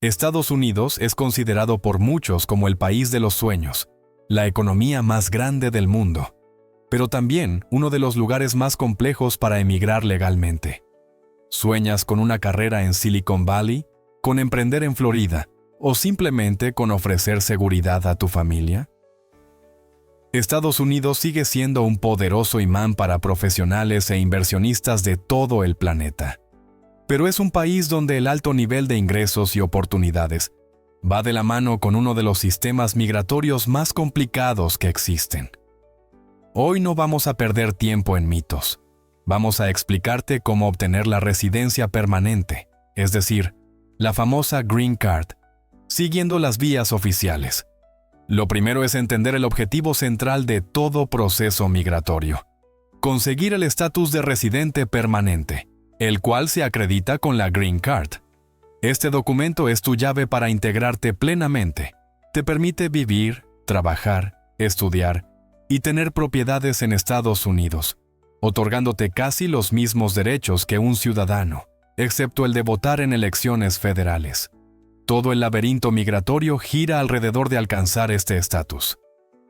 Estados Unidos es considerado por muchos como el país de los sueños, la economía más grande del mundo, pero también uno de los lugares más complejos para emigrar legalmente. ¿Sueñas con una carrera en Silicon Valley, con emprender en Florida o simplemente con ofrecer seguridad a tu familia? Estados Unidos sigue siendo un poderoso imán para profesionales e inversionistas de todo el planeta. Pero es un país donde el alto nivel de ingresos y oportunidades va de la mano con uno de los sistemas migratorios más complicados que existen. Hoy no vamos a perder tiempo en mitos. Vamos a explicarte cómo obtener la residencia permanente, es decir, la famosa Green Card, siguiendo las vías oficiales. Lo primero es entender el objetivo central de todo proceso migratorio: conseguir el estatus de residente permanente, el cual se acredita con la Green Card. Este documento es tu llave para integrarte plenamente. Te permite vivir, trabajar, estudiar y tener propiedades en Estados Unidos, otorgándote casi los mismos derechos que un ciudadano, excepto el de votar en elecciones federales. Todo el laberinto migratorio gira alrededor de alcanzar este estatus.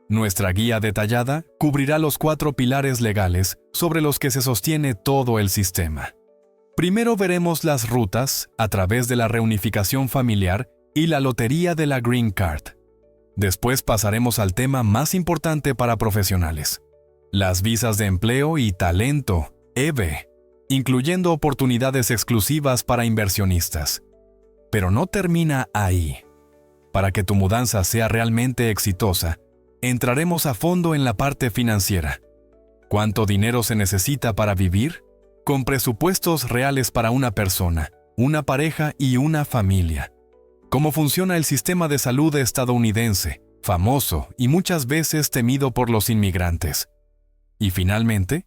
Nuestra guía detallada cubrirá los 4 pilares legales sobre los que se sostiene todo el sistema. Primero veremos las rutas a través de la reunificación familiar y la lotería de la Green Card. Después pasaremos al tema más importante para profesionales: las visas de empleo y talento, EB, incluyendo oportunidades exclusivas para inversionistas. Pero no termina ahí. Para que tu mudanza sea realmente exitosa, entraremos a fondo en la parte financiera. ¿Cuánto dinero se necesita para vivir? Con presupuestos reales para una persona, una pareja y una familia. ¿Cómo funciona el sistema de salud estadounidense, famoso y muchas veces temido por los inmigrantes? Y finalmente,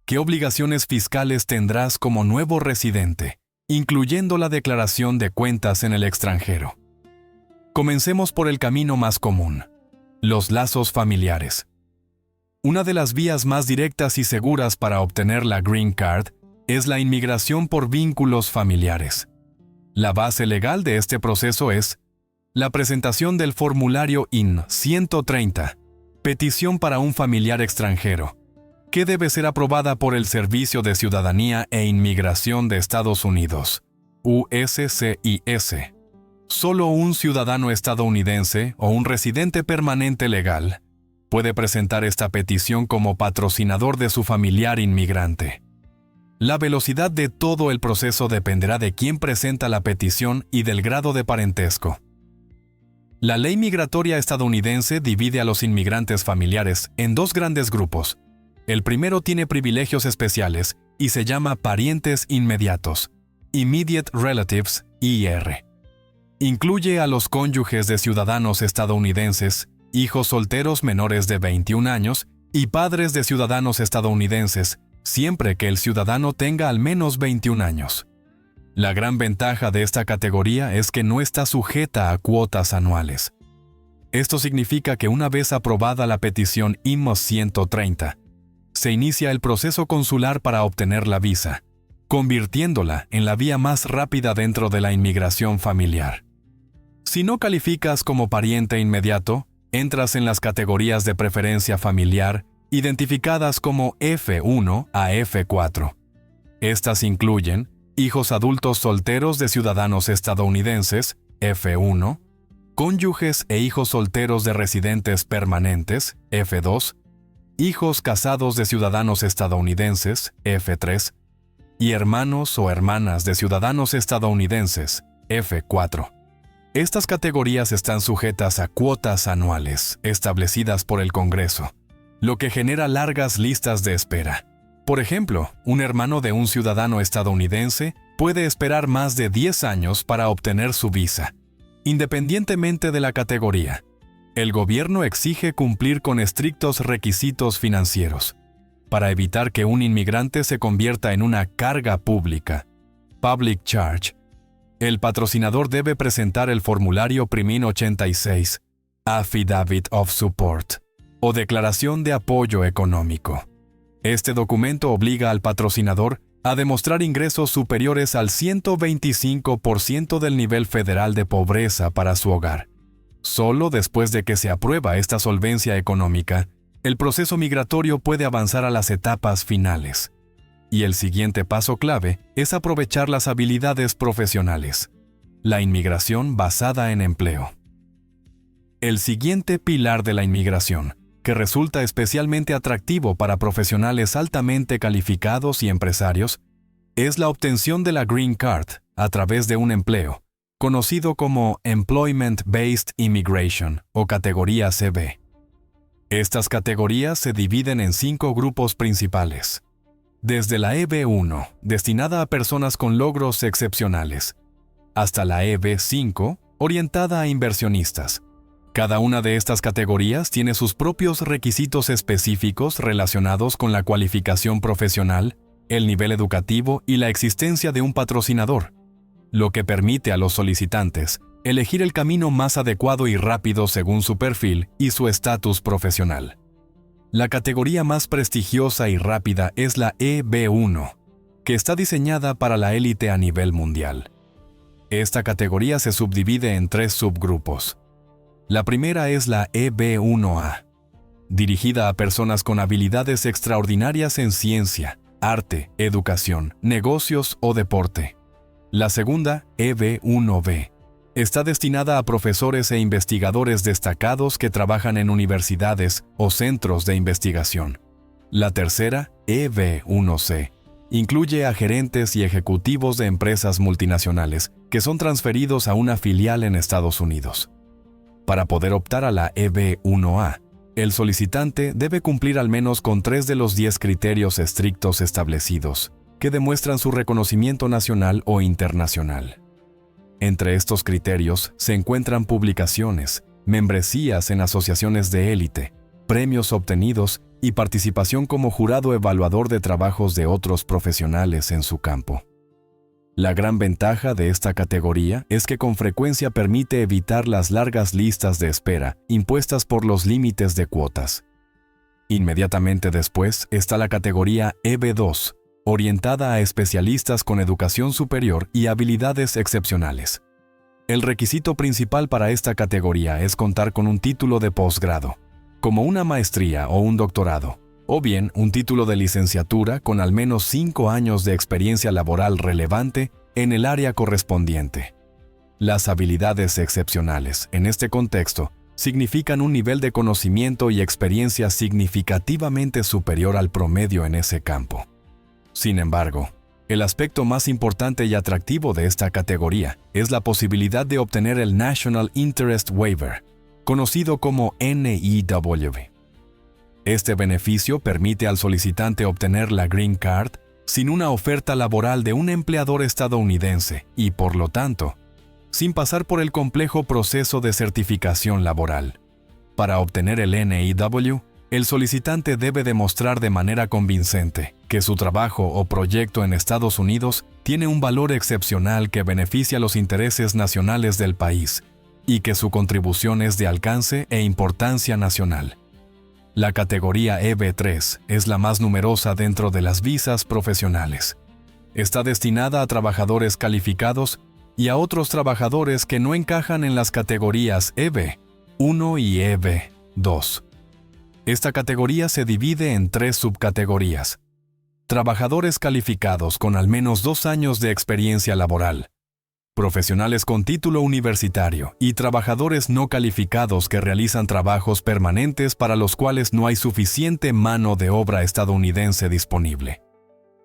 ¿qué obligaciones fiscales tendrás como nuevo residente, incluyendo la declaración de cuentas en el extranjero? Comencemos por el camino más común: los lazos familiares. Una de las vías más directas y seguras para obtener la Green Card es la inmigración por vínculos familiares. La base legal de este proceso es la presentación del formulario I-130, petición para un familiar extranjero, que debe ser aprobada por el Servicio de Ciudadanía e Inmigración de Estados Unidos, USCIS. Solo un ciudadano estadounidense o un residente permanente legal puede presentar esta petición como patrocinador de su familiar inmigrante. La velocidad de todo el proceso dependerá de quién presenta la petición y del grado de parentesco. La ley migratoria estadounidense divide a los inmigrantes familiares en 2 grandes grupos. El primero tiene privilegios especiales y se llama parientes inmediatos, Immediate Relatives, IR. Incluye a los cónyuges de ciudadanos estadounidenses, hijos solteros menores de 21 años y padres de ciudadanos estadounidenses, siempre que el ciudadano tenga al menos 21 años. La gran ventaja de esta categoría es que no está sujeta a cuotas anuales. Esto significa que una vez aprobada la petición I-130, se inicia el proceso consular para obtener la visa, convirtiéndola en la vía más rápida dentro de la inmigración familiar. Si no calificas como pariente inmediato, entras en las categorías de preferencia familiar identificadas como F1 a F4. Estas incluyen hijos adultos solteros de ciudadanos estadounidenses, F1, cónyuges e hijos solteros de residentes permanentes, F2, hijos casados de ciudadanos estadounidenses, F3, y hermanos o hermanas de ciudadanos estadounidenses, F4. Estas categorías están sujetas a cuotas anuales establecidas por el Congreso, lo que genera largas listas de espera. Por ejemplo, un hermano de un ciudadano estadounidense puede esperar más de 10 años para obtener su visa, independientemente de la categoría. El gobierno exige cumplir con estrictos requisitos financieros para evitar que un inmigrante se convierta en una carga pública, public charge. El patrocinador debe presentar el formulario I-86, Affidavit of Support, o Declaración de Apoyo Económico. Este documento obliga al patrocinador a demostrar ingresos superiores al 125% del nivel federal de pobreza para su hogar. Solo después de que se aprueba esta solvencia económica, el proceso migratorio puede avanzar a las etapas finales. Y el siguiente paso clave es aprovechar las habilidades profesionales. La inmigración basada en empleo. El siguiente pilar de la inmigración, que resulta especialmente atractivo para profesionales altamente calificados y empresarios, es la obtención de la Green Card a través de un empleo, conocido como Employment Based Immigration o categoría CB. Estas categorías se dividen en 5 grupos principales. Desde la EB1, destinada a personas con logros excepcionales, hasta la EB5, orientada a inversionistas. Cada una de estas categorías tiene sus propios requisitos específicos relacionados con la cualificación profesional, el nivel educativo y la existencia de un patrocinador, lo que permite a los solicitantes elegir el camino más adecuado y rápido según su perfil y su estatus profesional. La categoría más prestigiosa y rápida es la EB1, que está diseñada para la élite a nivel mundial. Esta categoría se subdivide en 3 subgrupos. La primera es la EB1A, dirigida a personas con habilidades extraordinarias en ciencia, arte, educación, negocios o deporte. La segunda, EB1B, está destinada a profesores e investigadores destacados que trabajan en universidades o centros de investigación. La tercera, EB1C, incluye a gerentes y ejecutivos de empresas multinacionales que son transferidos a una filial en Estados Unidos. Para poder optar a la EB1A, el solicitante debe cumplir al menos con 3 de los 10 criterios estrictos establecidos, que demuestran su reconocimiento nacional o internacional. Entre estos criterios se encuentran publicaciones, membresías en asociaciones de élite, premios obtenidos y participación como jurado evaluador de trabajos de otros profesionales en su campo. La gran ventaja de esta categoría es que con frecuencia permite evitar las largas listas de espera impuestas por los límites de cuotas. Inmediatamente después está la categoría EB2, orientada a especialistas con educación superior y habilidades excepcionales. El requisito principal para esta categoría es contar con un título de posgrado, como una maestría o un doctorado, o bien un título de licenciatura con al menos 5 años de experiencia laboral relevante en el área correspondiente. Las habilidades excepcionales, en este contexto, significan un nivel de conocimiento y experiencia significativamente superior al promedio en ese campo. Sin embargo, el aspecto más importante y atractivo de esta categoría es la posibilidad de obtener el National Interest Waiver, conocido como NIW. Este beneficio permite al solicitante obtener la Green Card sin una oferta laboral de un empleador estadounidense y, por lo tanto, sin pasar por el complejo proceso de certificación laboral. Para obtener el NIW, el solicitante debe demostrar de manera convincente que su trabajo o proyecto en Estados Unidos tiene un valor excepcional que beneficia los intereses nacionales del país y que su contribución es de alcance e importancia nacional. La categoría EB3 es la más numerosa dentro de las visas profesionales. Está destinada a trabajadores calificados y a otros trabajadores que no encajan en las categorías EB1 y EB2. Esta categoría se divide en 3 subcategorías: trabajadores calificados con al menos 2 años de experiencia laboral, profesionales con título universitario y trabajadores no calificados que realizan trabajos permanentes para los cuales no hay suficiente mano de obra estadounidense disponible.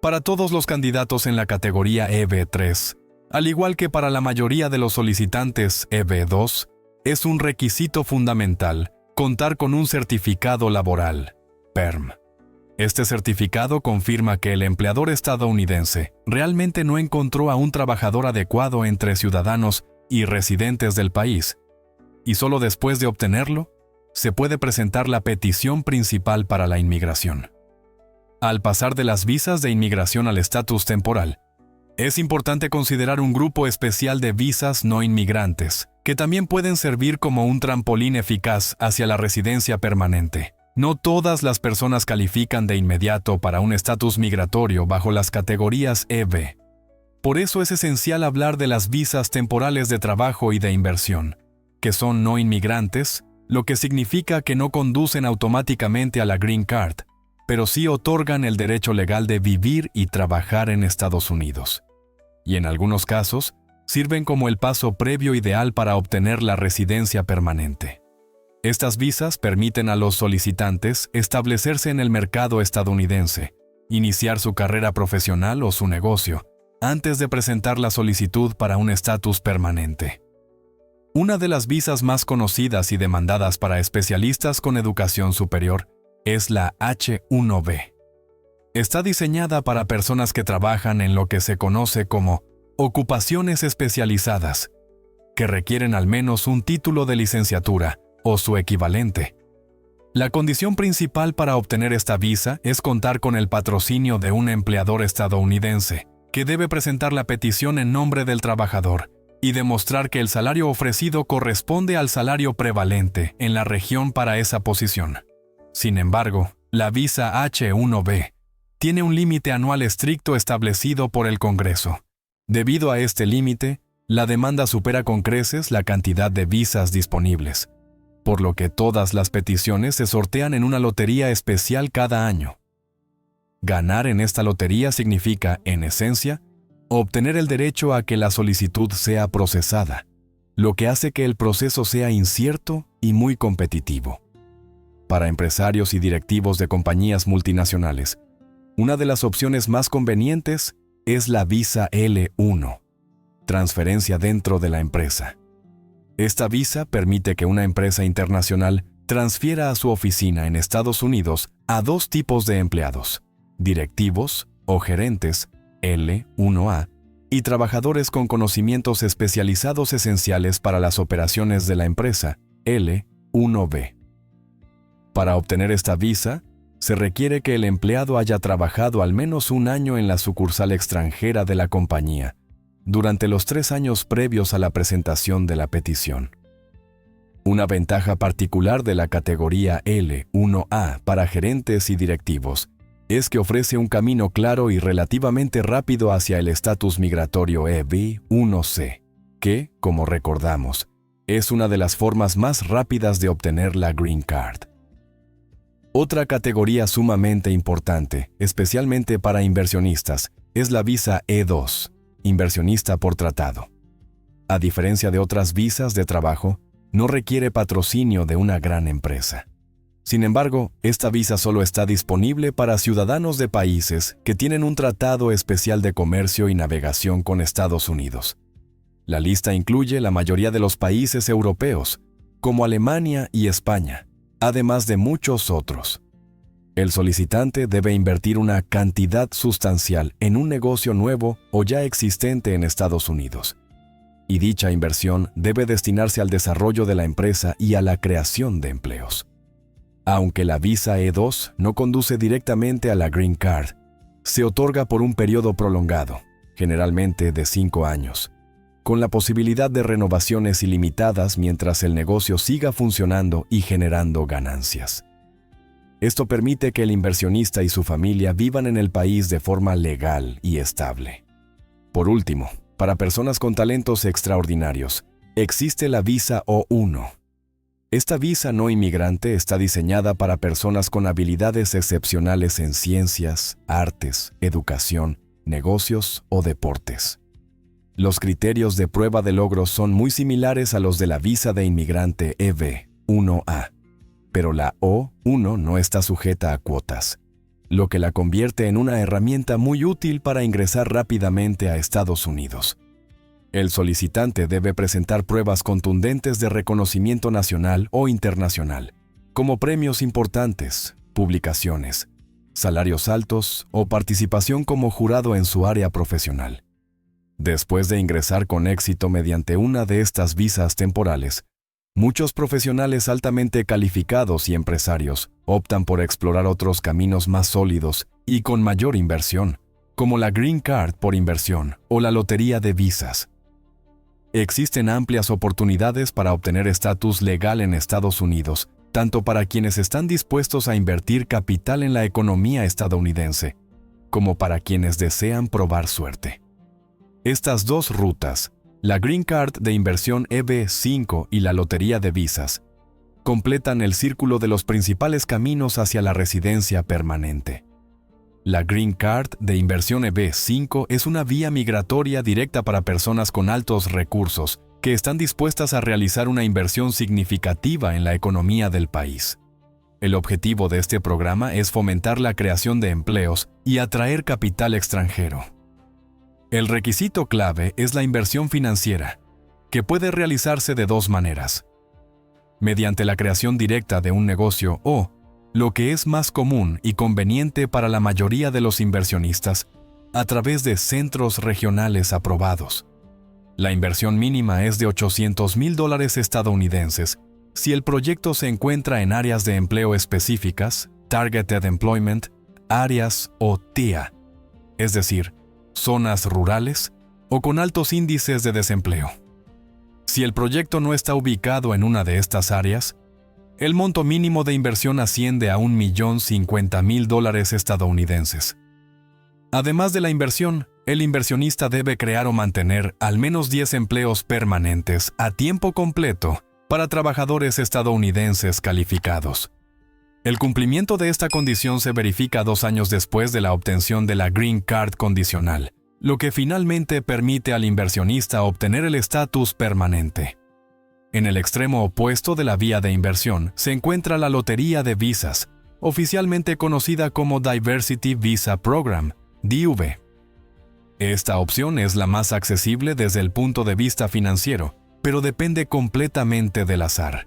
Para todos los candidatos en la categoría EB3, al igual que para la mayoría de los solicitantes EB2, es un requisito fundamental contar con un certificado laboral, PERM. Este certificado confirma que el empleador estadounidense realmente no encontró a un trabajador adecuado entre ciudadanos y residentes del país, y solo después de obtenerlo, se puede presentar la petición principal para la inmigración. Al pasar de las visas de inmigración al estatus temporal, es importante considerar un grupo especial de visas no inmigrantes, que también pueden servir como un trampolín eficaz hacia la residencia permanente. No todas las personas califican de inmediato para un estatus migratorio bajo las categorías EB. Por eso es esencial hablar de las visas temporales de trabajo y de inversión, que son no inmigrantes, lo que significa que no conducen automáticamente a la Green Card, pero sí otorgan el derecho legal de vivir y trabajar en Estados Unidos. Y en algunos casos, sirven como el paso previo ideal para obtener la residencia permanente. Estas visas permiten a los solicitantes establecerse en el mercado estadounidense, iniciar su carrera profesional o su negocio, antes de presentar la solicitud para un estatus permanente. Una de las visas más conocidas y demandadas para especialistas con educación superior es la H-1B. Está diseñada para personas que trabajan en lo que se conoce como ocupaciones especializadas, que requieren al menos un título de licenciatura o su equivalente. La condición principal para obtener esta visa es contar con el patrocinio de un empleador estadounidense, que debe presentar la petición en nombre del trabajador y demostrar que el salario ofrecido corresponde al salario prevalente en la región para esa posición. Sin embargo, la visa H-1B tiene un límite anual estricto establecido por el Congreso. Debido a este límite, la demanda supera con creces la cantidad de visas disponibles, por lo que todas las peticiones se sortean en una lotería especial cada año. Ganar en esta lotería significa, en esencia, obtener el derecho a que la solicitud sea procesada, lo que hace que el proceso sea incierto y muy competitivo. Para empresarios y directivos de compañías multinacionales, una de las opciones más convenientes es la visa L1, transferencia dentro de la empresa. Esta visa permite que una empresa internacional transfiera a su oficina en Estados Unidos a dos tipos de empleados, directivos o gerentes, L1A, y trabajadores con conocimientos especializados esenciales para las operaciones de la empresa, L1B. Para obtener esta visa, se requiere que el empleado haya trabajado al menos un año en la sucursal extranjera de la compañía, durante los 3 años previos a la presentación de la petición. Una ventaja particular de la categoría L1A para gerentes y directivos es que ofrece un camino claro y relativamente rápido hacia el estatus migratorio EB-1C, que, como recordamos, es una de las formas más rápidas de obtener la Green Card. Otra categoría sumamente importante, especialmente para inversionistas, es la visa E2, inversionista por tratado. A diferencia de otras visas de trabajo, no requiere patrocinio de una gran empresa. Sin embargo, esta visa solo está disponible para ciudadanos de países que tienen un tratado especial de comercio y navegación con Estados Unidos. La lista incluye la mayoría de los países europeos, como Alemania y España, además de muchos otros. El solicitante debe invertir una cantidad sustancial en un negocio nuevo o ya existente en Estados Unidos, y dicha inversión debe destinarse al desarrollo de la empresa y a la creación de empleos. Aunque la visa E2 no conduce directamente a la Green Card, se otorga por un periodo prolongado, generalmente de 5 años, con la posibilidad de renovaciones ilimitadas mientras el negocio siga funcionando y generando ganancias. Esto permite que el inversionista y su familia vivan en el país de forma legal y estable. Por último, para personas con talentos extraordinarios, existe la visa O1. Esta visa no inmigrante está diseñada para personas con habilidades excepcionales en ciencias, artes, educación, negocios o deportes. Los criterios de prueba de logros son muy similares a los de la visa de inmigrante EB-1A, pero la O1 no está sujeta a cuotas, lo que la convierte en una herramienta muy útil para ingresar rápidamente a Estados Unidos. El solicitante debe presentar pruebas contundentes de reconocimiento nacional o internacional, como premios importantes, publicaciones, salarios altos o participación como jurado en su área profesional. Después de ingresar con éxito mediante una de estas visas temporales, muchos profesionales altamente calificados y empresarios optan por explorar otros caminos más sólidos y con mayor inversión, como la Green Card por inversión o la lotería de visas. Existen amplias oportunidades para obtener estatus legal en Estados Unidos tanto para quienes están dispuestos a invertir capital en la economía estadounidense, como para quienes desean probar suerte. Estas dos rutas, la Green Card de inversión EB-5 y la lotería de visas, completan el círculo de los principales caminos hacia la residencia permanente. La Green Card de inversión EB-5 es una vía migratoria directa para personas con altos recursos que están dispuestas a realizar una inversión significativa en la economía del país. El objetivo de este programa es fomentar la creación de empleos y atraer capital extranjero. El requisito clave es la inversión financiera, que puede realizarse de dos maneras: mediante la creación directa de un negocio o, lo que es más común y conveniente para la mayoría de los inversionistas, a través de centros regionales aprobados. La inversión mínima es de $800,000 estadounidenses si el proyecto se encuentra en áreas de empleo específicas, Targeted Employment, áreas o TIA, es decir, zonas rurales o con altos índices de desempleo. Si el proyecto no está ubicado en una de estas áreas, el monto mínimo de inversión asciende a $1,050,000 estadounidenses. Además de la inversión, el inversionista debe crear o mantener al menos 10 empleos permanentes a tiempo completo para trabajadores estadounidenses calificados. El cumplimiento de esta condición se verifica 2 años después de la obtención de la Green Card condicional, lo que finalmente permite al inversionista obtener el estatus permanente. En el extremo opuesto de la vía de inversión se encuentra la lotería de visas, oficialmente conocida como Diversity Visa Program, DV. Esta opción es la más accesible desde el punto de vista financiero, pero depende completamente del azar.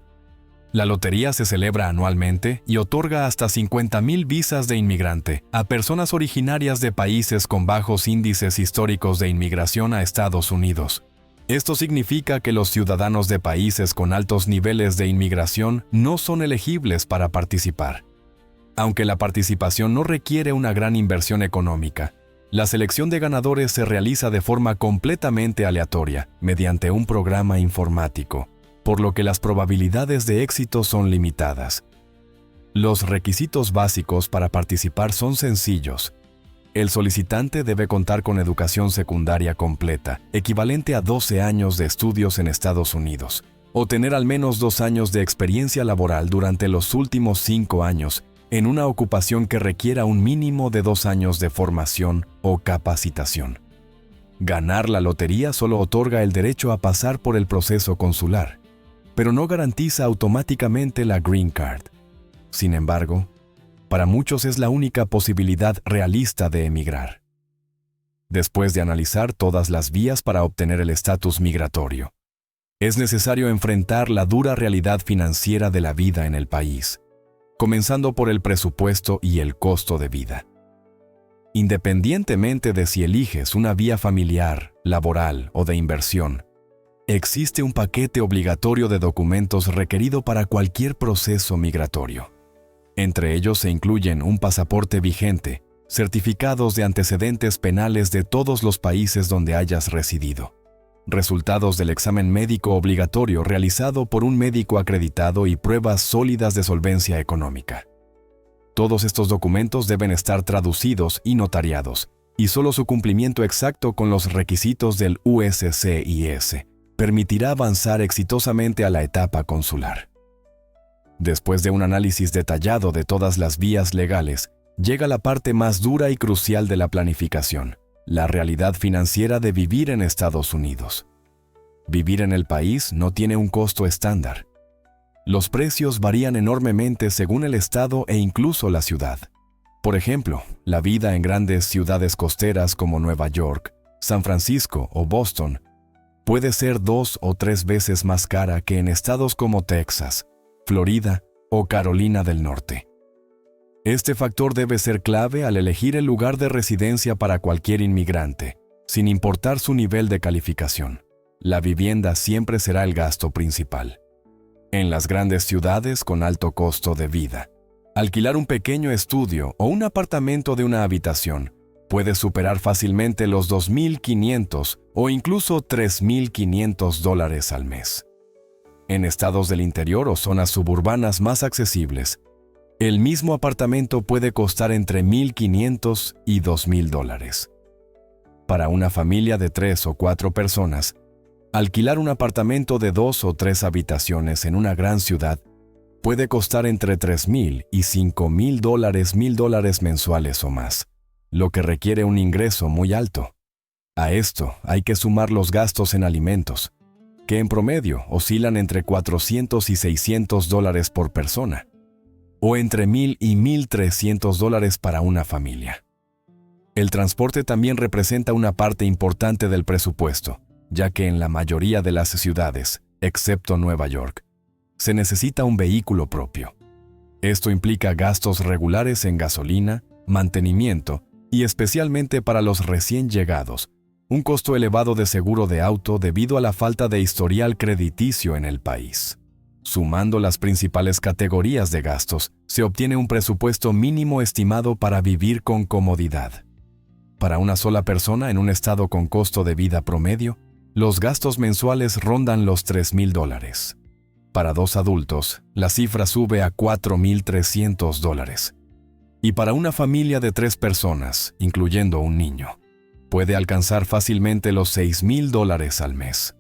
La lotería se celebra anualmente y otorga hasta 50,000 visas de inmigrante a personas originarias de países con bajos índices históricos de inmigración a Estados Unidos. Esto significa que los ciudadanos de países con altos niveles de inmigración no son elegibles para participar. Aunque la participación no requiere una gran inversión económica, la selección de ganadores se realiza de forma completamente aleatoria, mediante un programa informático, por lo que las probabilidades de éxito son limitadas. Los requisitos básicos para participar son sencillos. El solicitante debe contar con educación secundaria completa, equivalente a 12 años de estudios en Estados Unidos, o tener al menos 2 años de experiencia laboral durante los últimos 5 años, en una ocupación que requiera un mínimo de 2 años de formación o capacitación. Ganar la lotería solo otorga el derecho a pasar por el proceso consular, pero no garantiza automáticamente la Green Card. Sin embargo, para muchos es la única posibilidad realista de emigrar. Después de analizar todas las vías para obtener el estatus migratorio, es necesario enfrentar la dura realidad financiera de la vida en el país, comenzando por el presupuesto y el costo de vida. Independientemente de si eliges una vía familiar, laboral o de inversión, existe un paquete obligatorio de documentos requerido para cualquier proceso migratorio. Entre ellos se incluyen un pasaporte vigente, certificados de antecedentes penales de todos los países donde hayas residido, resultados del examen médico obligatorio realizado por un médico acreditado y pruebas sólidas de solvencia económica. Todos estos documentos deben estar traducidos y notariados, y solo su cumplimiento exacto con los requisitos del USCIS permitirá avanzar exitosamente a la etapa consular. Después de un análisis detallado de todas las vías legales, llega la parte más dura y crucial de la planificación: la realidad financiera de vivir en Estados Unidos. Vivir en el país no tiene un costo estándar. Los precios varían enormemente según el estado e incluso la ciudad. Por ejemplo, la vida en grandes ciudades costeras como Nueva York, San Francisco o Boston puede ser 2 o 3 veces más cara que en estados como Texas, Florida o Carolina del Norte. Este factor debe ser clave al elegir el lugar de residencia para cualquier inmigrante, sin importar su nivel de calificación. La vivienda siempre será el gasto principal. En las grandes ciudades con alto costo de vida, alquilar un pequeño estudio o un apartamento de una habitación puede superar fácilmente los $2,500 o incluso $3,500 al mes. En estados del interior o zonas suburbanas más accesibles, el mismo apartamento puede costar entre $1,500 y $2,000. Para una familia de 3 o 4 personas, alquilar un apartamento de 2 o 3 habitaciones en una gran ciudad puede costar entre $3,000 y $5,000 mensuales o más, lo que requiere un ingreso muy alto. A esto hay que sumar los gastos en alimentos, que en promedio oscilan entre $400 y $600 por persona, o entre $1,000 y $1,300 para una familia. El transporte también representa una parte importante del presupuesto, ya que en la mayoría de las ciudades, excepto Nueva York, se necesita un vehículo propio. Esto implica gastos regulares en gasolina, mantenimiento y especialmente para los recién llegados, un costo elevado de seguro de auto debido a la falta de historial crediticio en el país. Sumando las principales categorías de gastos, se obtiene un presupuesto mínimo estimado para vivir con comodidad. Para una sola persona en un estado con costo de vida promedio, los gastos mensuales rondan los $3,000. Para 2 adultos, la cifra sube a $4,300. Y para una familia de 3 personas, incluyendo un niño, puede alcanzar fácilmente los $6,000 al mes.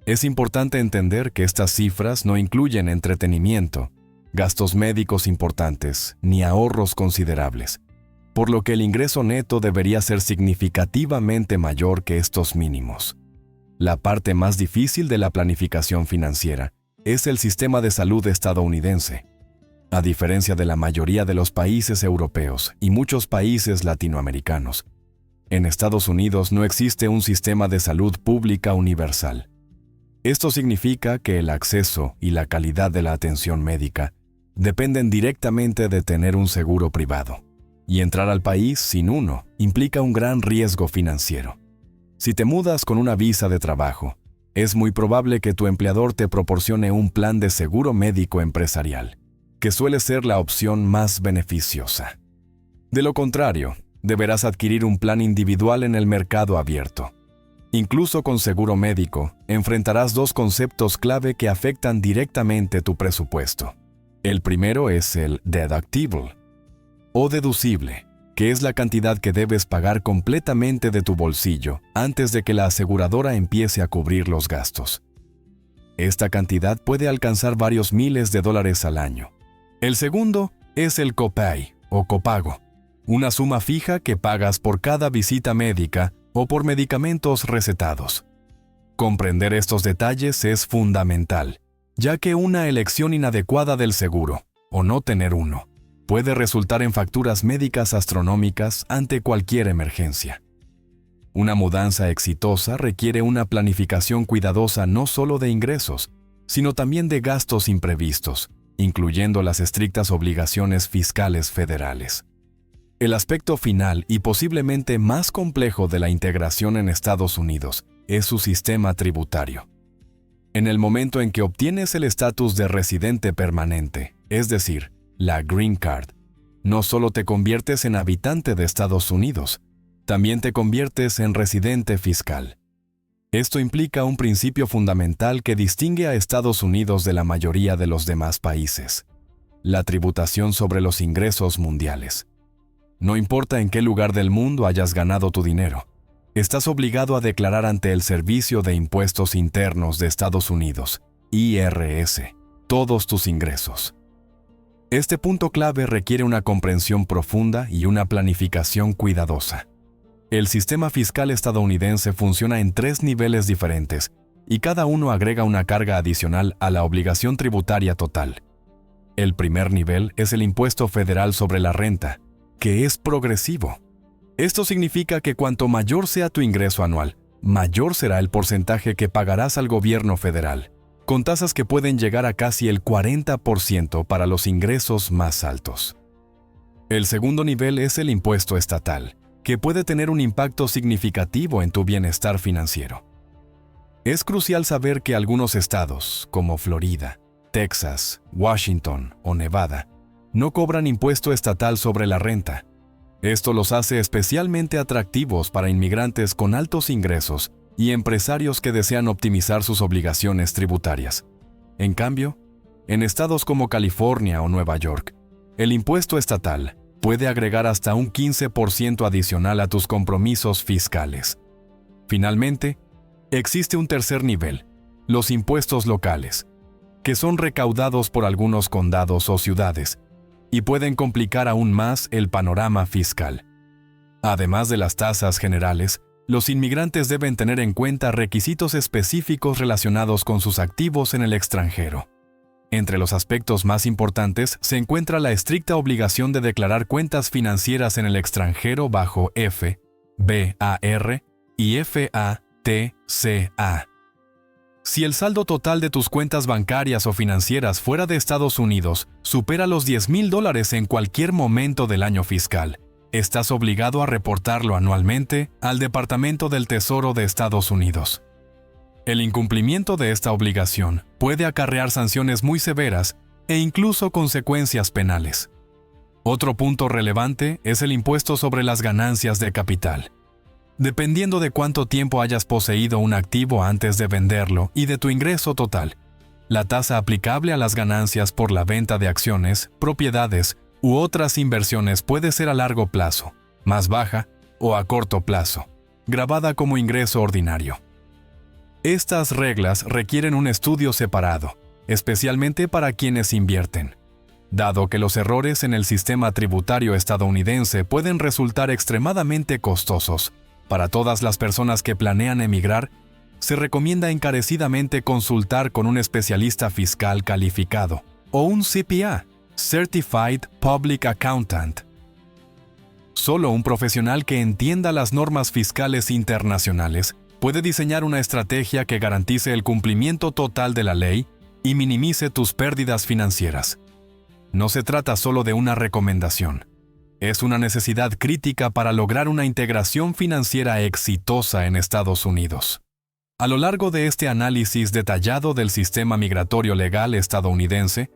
Es importante entender que estas cifras no incluyen entretenimiento, gastos médicos importantes, ni ahorros considerables, por lo que el ingreso neto debería ser significativamente mayor que estos mínimos. La parte más difícil de la planificación financiera es el sistema de salud estadounidense. A diferencia de la mayoría de los países europeos y muchos países latinoamericanos, en Estados Unidos no existe un sistema de salud pública universal. Esto significa que el acceso y la calidad de la atención médica dependen directamente de tener un seguro privado, y entrar al país sin uno implica un gran riesgo financiero. Si te mudas con una visa de trabajo, es muy probable que tu empleador te proporcione un plan de seguro médico empresarial, que suele ser la opción más beneficiosa. De lo contrario, deberás adquirir un plan individual en el mercado abierto. Incluso con seguro médico, enfrentarás 2 conceptos clave que afectan directamente tu presupuesto. El primero es el deductible, o deducible, que es la cantidad que debes pagar completamente de tu bolsillo antes de que la aseguradora empiece a cubrir los gastos. Esta cantidad puede alcanzar varios miles de dólares al año. El segundo es el copay, o copago, una suma fija que pagas por cada visita médica o por medicamentos recetados. Comprender estos detalles es fundamental, ya que una elección inadecuada del seguro, o no tener uno, puede resultar en facturas médicas astronómicas ante cualquier emergencia. Una mudanza exitosa requiere una planificación cuidadosa no solo de ingresos, sino también de gastos imprevistos, incluyendo las estrictas obligaciones fiscales federales. El aspecto final y posiblemente más complejo de la integración en Estados Unidos es su sistema tributario. En el momento en que obtienes el estatus de residente permanente, es decir, la Green Card, no solo te conviertes en habitante de Estados Unidos, también te conviertes en residente fiscal. Esto implica un principio fundamental que distingue a Estados Unidos de la mayoría de los demás países: la tributación sobre los ingresos mundiales. No importa en qué lugar del mundo hayas ganado tu dinero, estás obligado a declarar ante el Servicio de Impuestos Internos de Estados Unidos, IRS, todos tus ingresos. Este punto clave requiere una comprensión profunda y una planificación cuidadosa. El sistema fiscal estadounidense funciona en 3 niveles diferentes, y cada uno agrega una carga adicional a la obligación tributaria total. El primer nivel es el impuesto federal sobre la renta, que es progresivo. Esto significa que cuanto mayor sea tu ingreso anual, mayor será el porcentaje que pagarás al gobierno federal, con tasas que pueden llegar a casi el 40% para los ingresos más altos. El segundo nivel es el impuesto estatal, que puede tener un impacto significativo en tu bienestar financiero. Es crucial saber que algunos estados, como Florida, Texas, Washington o Nevada, no cobran impuesto estatal sobre la renta. Esto los hace especialmente atractivos para inmigrantes con altos ingresos y empresarios que desean optimizar sus obligaciones tributarias. En cambio, en estados como California o Nueva York, el impuesto estatal puede agregar hasta un 15% adicional a tus compromisos fiscales. Finalmente, existe un tercer nivel, los impuestos locales, que son recaudados por algunos condados o ciudades, y pueden complicar aún más el panorama fiscal. Además de las tasas generales, los inmigrantes deben tener en cuenta requisitos específicos relacionados con sus activos en el extranjero. Entre los aspectos más importantes se encuentra la estricta obligación de declarar cuentas financieras en el extranjero bajo FBAR y FATCA. Si el saldo total de tus cuentas bancarias o financieras fuera de Estados Unidos supera los $10,000 en cualquier momento del año fiscal, estás obligado a reportarlo anualmente al Departamento del Tesoro de Estados Unidos. El incumplimiento de esta obligación puede acarrear sanciones muy severas e incluso consecuencias penales. Otro punto relevante es el impuesto sobre las ganancias de capital. Dependiendo de cuánto tiempo hayas poseído un activo antes de venderlo y de tu ingreso total, la tasa aplicable a las ganancias por la venta de acciones, propiedades u otras inversiones puede ser a largo plazo, más baja, o a corto plazo, grabada como ingreso ordinario. Estas reglas requieren un estudio separado, especialmente para quienes invierten, dado que los errores en el sistema tributario estadounidense pueden resultar extremadamente costosos. Para todas las personas que planean emigrar, se recomienda encarecidamente consultar con un especialista fiscal calificado o un CPA, Certified Public Accountant. Solo un profesional que entienda las normas fiscales internacionales puede diseñar una estrategia que garantice el cumplimiento total de la ley y minimice tus pérdidas financieras. No se trata solo de una recomendación. Es una necesidad crítica para lograr una integración financiera exitosa en Estados Unidos. A lo largo de este análisis detallado del sistema migratorio legal estadounidense,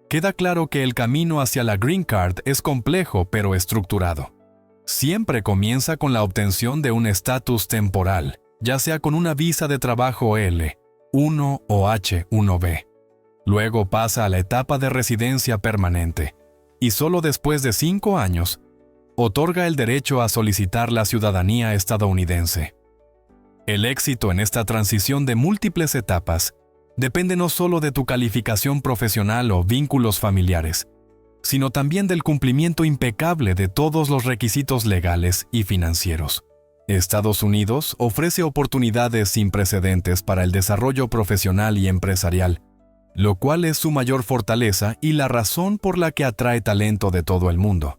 queda claro que el camino hacia la Green Card es complejo pero estructurado. Siempre comienza con la obtención de un estatus temporal, ya sea con una visa de trabajo L1 o H1B. Luego pasa a la etapa de residencia permanente, y solo después de 5 años, otorga el derecho a solicitar la ciudadanía estadounidense. El éxito en esta transición de múltiples etapas depende no solo de tu calificación profesional o vínculos familiares, sino también del cumplimiento impecable de todos los requisitos legales y financieros. Estados Unidos ofrece oportunidades sin precedentes para el desarrollo profesional y empresarial, lo cual es su mayor fortaleza y la razón por la que atrae talento de todo el mundo.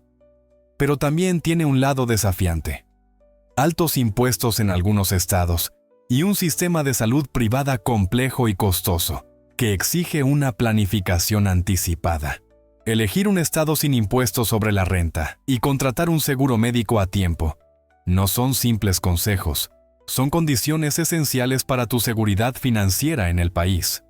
Pero también tiene un lado desafiante. Altos impuestos en algunos estados y un sistema de salud privada complejo y costoso, que exige una planificación anticipada. Elegir un estado sin impuestos sobre la renta y contratar un seguro médico a tiempo no son simples consejos, son condiciones esenciales para tu seguridad financiera en el país.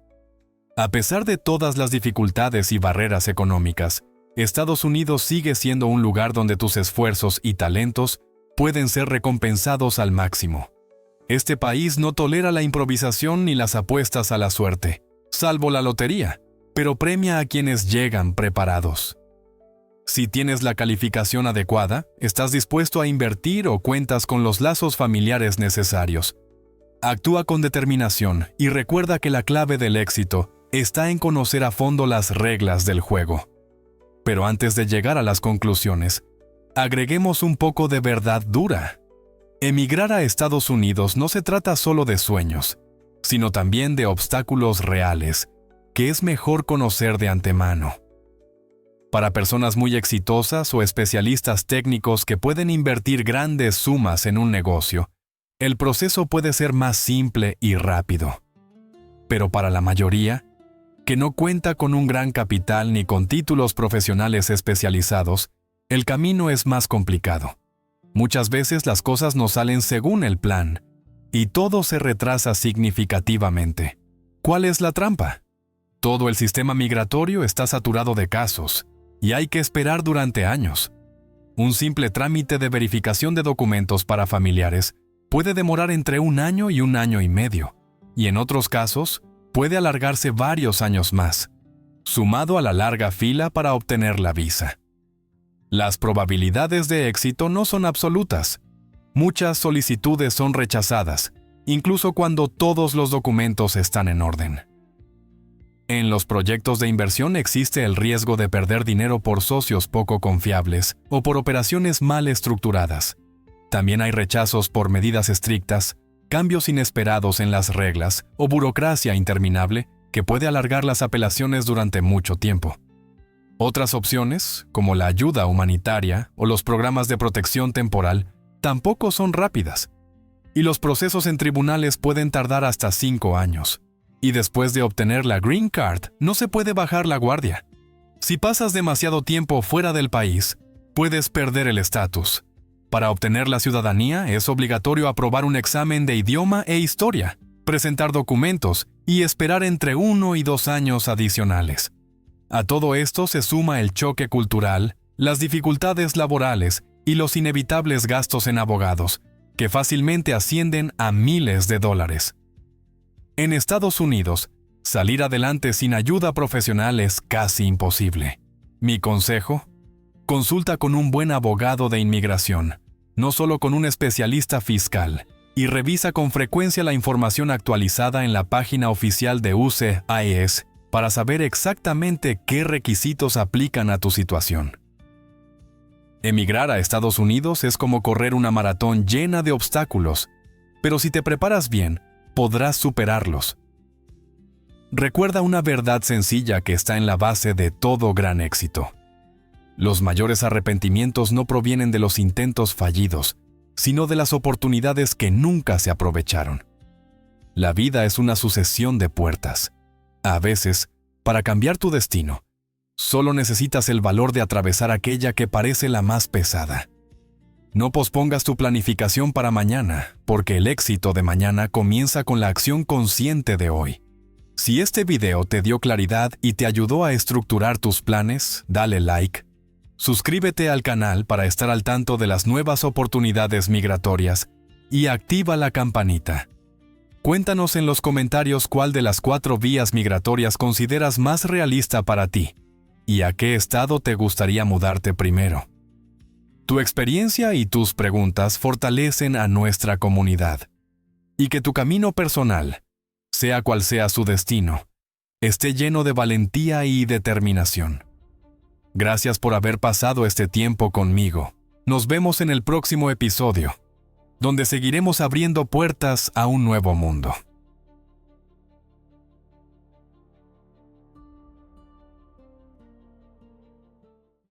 A pesar de todas las dificultades y barreras económicas, Estados Unidos sigue siendo un lugar donde tus esfuerzos y talentos pueden ser recompensados al máximo. Este país no tolera la improvisación ni las apuestas a la suerte, salvo la lotería, pero premia a quienes llegan preparados. Si tienes la calificación adecuada, estás dispuesto a invertir o cuentas con los lazos familiares necesarios. Actúa con determinación y recuerda que la clave del éxito está en conocer a fondo las reglas del juego. Pero antes de llegar a las conclusiones, agreguemos un poco de verdad dura. Emigrar a Estados Unidos no se trata solo de sueños, sino también de obstáculos reales, que es mejor conocer de antemano. Para personas muy exitosas o especialistas técnicos que pueden invertir grandes sumas en un negocio, el proceso puede ser más simple y rápido. Pero para la mayoría, que no cuenta con un gran capital ni con títulos profesionales especializados, el camino es más complicado. Muchas veces las cosas no salen según el plan, y todo se retrasa significativamente. ¿Cuál es la trampa? Todo el sistema migratorio está saturado de casos, y hay que esperar durante años. Un simple trámite de verificación de documentos para familiares puede demorar entre 1 año y 1 año y medio, y en otros casos, puede alargarse varios años más, sumado a la larga fila para obtener la visa. Las probabilidades de éxito no son absolutas. Muchas solicitudes son rechazadas, incluso cuando todos los documentos están en orden. En los proyectos de inversión existe el riesgo de perder dinero por socios poco confiables o por operaciones mal estructuradas. También hay rechazos por medidas estrictas, cambios inesperados en las reglas o burocracia interminable que puede alargar las apelaciones durante mucho tiempo. Otras opciones, como la ayuda humanitaria o los programas de protección temporal, tampoco son rápidas, y los procesos en tribunales pueden tardar hasta 5 años. Y después de obtener la Green Card, no se puede bajar la guardia. Si pasas demasiado tiempo fuera del país, puedes perder el estatus. Para obtener la ciudadanía es obligatorio aprobar un examen de idioma e historia, presentar documentos y esperar entre 1 y 2 años adicionales. A todo esto se suma el choque cultural, las dificultades laborales y los inevitables gastos en abogados, que fácilmente ascienden a miles de dólares. En Estados Unidos, salir adelante sin ayuda profesional es casi imposible. Mi consejo: consulta con un buen abogado de inmigración, no solo con un especialista fiscal, y revisa con frecuencia la información actualizada en la página oficial de USCIS para saber exactamente qué requisitos aplican a tu situación. Emigrar a Estados Unidos es como correr una maratón llena de obstáculos, pero si te preparas bien, podrás superarlos. Recuerda una verdad sencilla que está en la base de todo gran éxito. Los mayores arrepentimientos no provienen de los intentos fallidos, sino de las oportunidades que nunca se aprovecharon. La vida es una sucesión de puertas. A veces, para cambiar tu destino, solo necesitas el valor de atravesar aquella que parece la más pesada. No pospongas tu planificación para mañana, porque el éxito de mañana comienza con la acción consciente de hoy. Si este video te dio claridad y te ayudó a estructurar tus planes, dale like. Suscríbete al canal para estar al tanto de las nuevas oportunidades migratorias y activa la campanita. Cuéntanos en los comentarios cuál de las 4 vías migratorias consideras más realista para ti y a qué estado te gustaría mudarte primero. Tu experiencia y tus preguntas fortalecen a nuestra comunidad. Y que tu camino personal, sea cual sea su destino, esté lleno de valentía y determinación. Gracias por haber pasado este tiempo conmigo. Nos vemos en el próximo episodio, donde seguiremos abriendo puertas a un nuevo mundo.